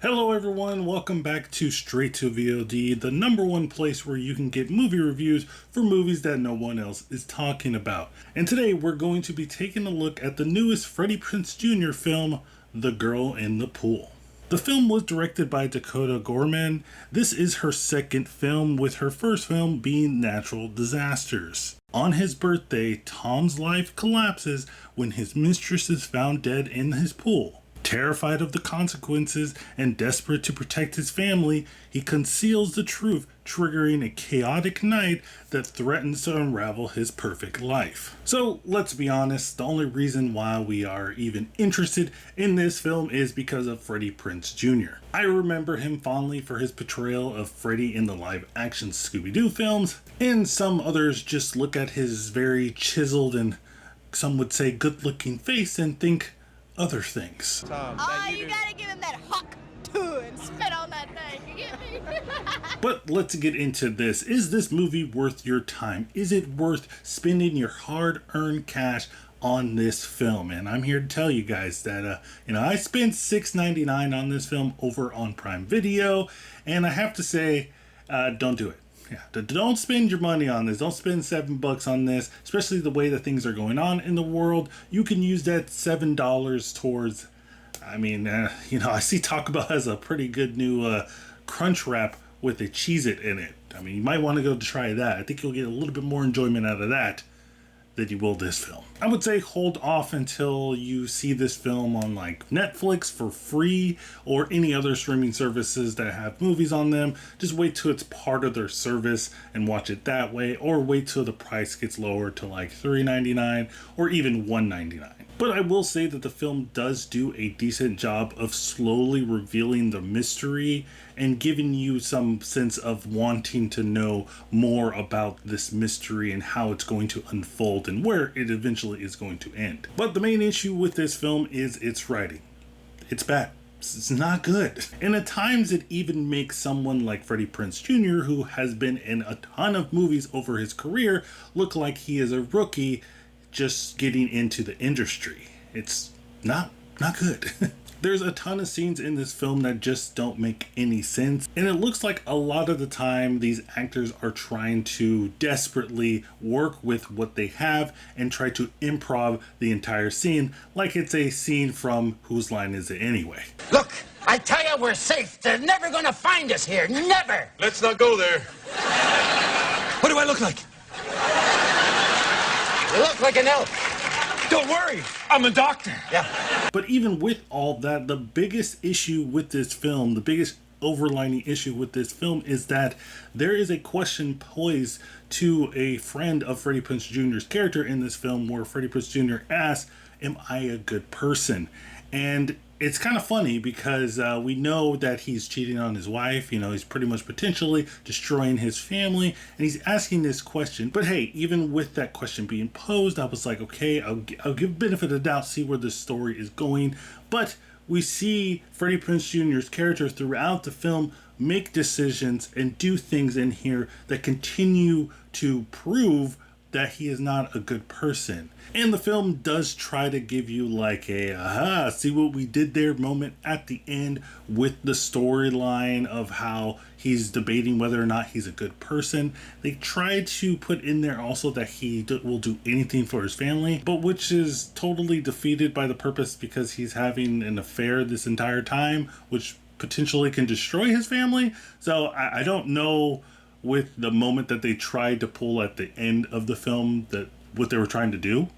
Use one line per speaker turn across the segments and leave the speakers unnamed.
Hello everyone, welcome back to Straight2VOD, the number one place where you can get movie reviews for movies that no one else is talking about. And today we're going to be taking a look at the newest Freddie Prince Jr. film, The Girl in the Pool. The film was directed by Dakota Gorman. This is her second film, with her first film being Natural Disasters. On his birthday, Tom's life collapses when his mistress is found dead in his pool. Terrified of the consequences and desperate to protect his family, he conceals the truth, triggering a chaotic night that threatens to unravel his perfect life. So let's be honest, the only reason why we are even interested in this film is because of Freddie Prince Jr. I remember him fondly for his portrayal of Freddie in the live-action Scooby-Doo films, and some others just look at his very chiseled and some would say good-looking face and think other things.
You gotta give him that hawk too and spit on that thing, you get me?
But let's get into this. Is this movie worth your time? Is it worth spending your hard-earned cash on this film? And I'm here to tell you guys that I spent $6.99 on this film over on Prime Video, and I have to say, don't do it. Yeah, don't spend your money on this. Don't spend $7 on this, especially the way that things are going on in the world. You can use that $7 towards, I see Taco Bell has a pretty good new crunch wrap with a Cheez-It in it. I mean, you might want to go try that. I think you'll get a little bit more enjoyment out of that than you will this film. I would say hold off until you see this film on like Netflix for free or any other streaming services that have movies on them. Just wait till it's part of their service and watch it that way, or wait till the price gets lower to like $3.99 or even $1.99. But I will say that the film does do a decent job of slowly revealing the mystery and giving you some sense of wanting to know more about this mystery and how it's going to unfold and where it eventually is going to end. But the main issue with this film is its writing. It's bad. It's not good. And at times it even makes someone like Freddie Prince Jr., who has been in a ton of movies over his career, look like he is a rookie just getting into the industry. It's not good. There's a ton of scenes in this film that just don't make any sense, and it looks like a lot of the time these actors are trying to desperately work with what they have and try to improv the entire scene like it's a scene from Whose Line Is It Anyway?
Look, I tell you we're safe. They're never gonna find us here. Never.
Let's not go there.
What do I look like? You look like an elf.
Don't worry, I'm a doctor.
Yeah.
But even with all that, the biggest issue with this film, the biggest overlining issue with this film is that there is a question posed to a friend of Freddie Prince Jr.'s character in this film, where Freddie Prince Jr. asks, "Am I a good person?" And it's kind of funny because we know that he's cheating on his wife. He's pretty much potentially destroying his family, and he's asking this question. But hey, even with that question being posed, I was like, okay, I'll give benefit of the doubt, see where this story is going. But we see Freddie Prince Jr.'s character throughout the film make decisions and do things in here that continue to prove that he is not a good person. And the film does try to give you like a aha, see what we did there moment at the end with the storyline of how he's debating whether or not he's a good person. They try to put in there also that he will do anything for his family, but which is totally defeated by the purpose, because he's having an affair this entire time, which potentially can destroy his family. So I don't know, with the moment that they tried to pull at the end of the film, that what they were trying to do.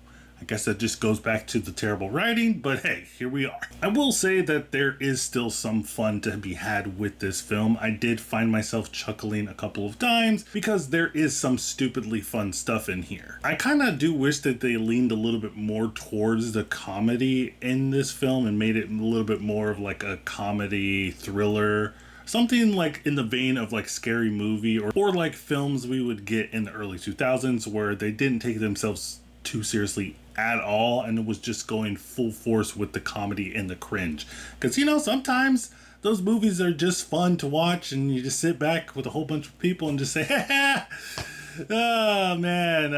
I guess that just goes back to the terrible writing, but hey, here we are. I will say that there is still some fun to be had with this film. I did find myself chuckling a couple of times because there is some stupidly fun stuff in here. I kind of do wish that they leaned a little bit more towards the comedy in this film and made it a little bit more of like a comedy thriller. Something like in the vein of like Scary Movie or like films we would get in the early 2000s where they didn't take themselves too seriously at all and it was just going full force with the comedy and the cringe. Because sometimes those movies are just fun to watch and you just sit back with a whole bunch of people and just say, oh man,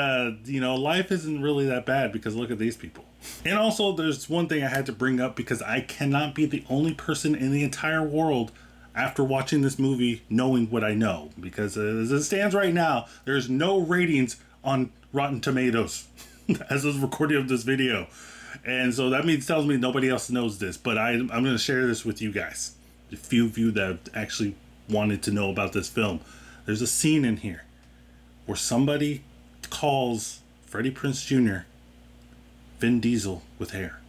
life isn't really that bad because look at these people. And also, there's one thing I had to bring up because I cannot be the only person in the entire world after watching this movie knowing what I know. Because as it stands right now, there's no ratings on Rotten Tomatoes as of the recording of this video. And so that tells me nobody else knows this. But I'm going to share this with you guys. The few of you that actually wanted to know about this film. There's a scene in here where somebody calls Freddie Prinze Jr. Vin Diesel with hair.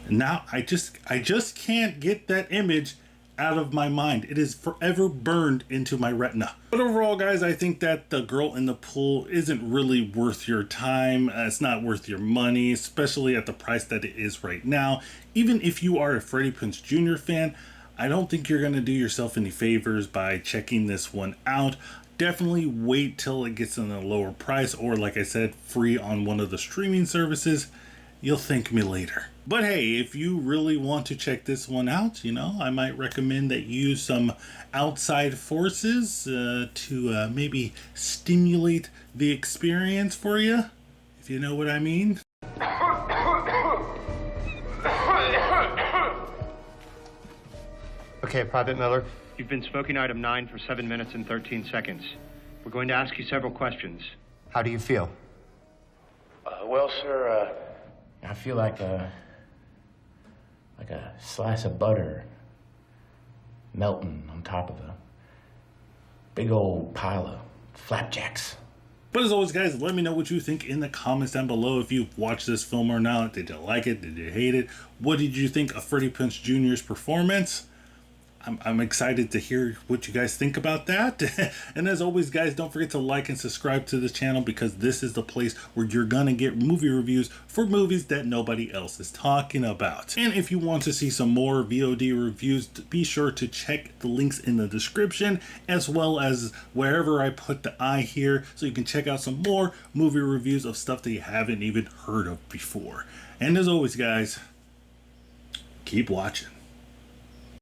And now I just can't get that image out of my mind. It is forever burned into my retina. But overall, guys, I think that the girl in the pool isn't really worth your time. It's not worth your money, especially at the price that it is right now. Even if you are a Freddie Prinze Jr. fan, I don't think you're going to do yourself any favors by checking this one out. Definitely wait till it gets in a lower price, or like I said, free on one of the streaming services. You'll thank me later. But hey, if you really want to check this one out, you know, I might recommend that you use some outside forces to maybe stimulate the experience for you, if you know what I mean.
Okay, Private Miller, you've been smoking item 9 for 7 minutes and 13 seconds. We're going to ask you several questions. How do you feel?
Well, sir, I feel like a slice of butter melting on top of a big old pile of flapjacks.
But as always, guys, let me know what you think in the comments down below. If you've watched this film or not, did you like it? Did you hate it? What did you think of Freddie Prinze Jr.'s performance? I'm excited to hear what you guys think about that. And as always, guys, don't forget to like and subscribe to the channel, because this is the place where you're gonna get movie reviews for movies that nobody else is talking about. And if you want to see some more VOD reviews, be sure to check the links in the description, as well as wherever I put the eye here, so you can check out some more movie reviews of stuff that you haven't even heard of before. And as always, guys, keep watching.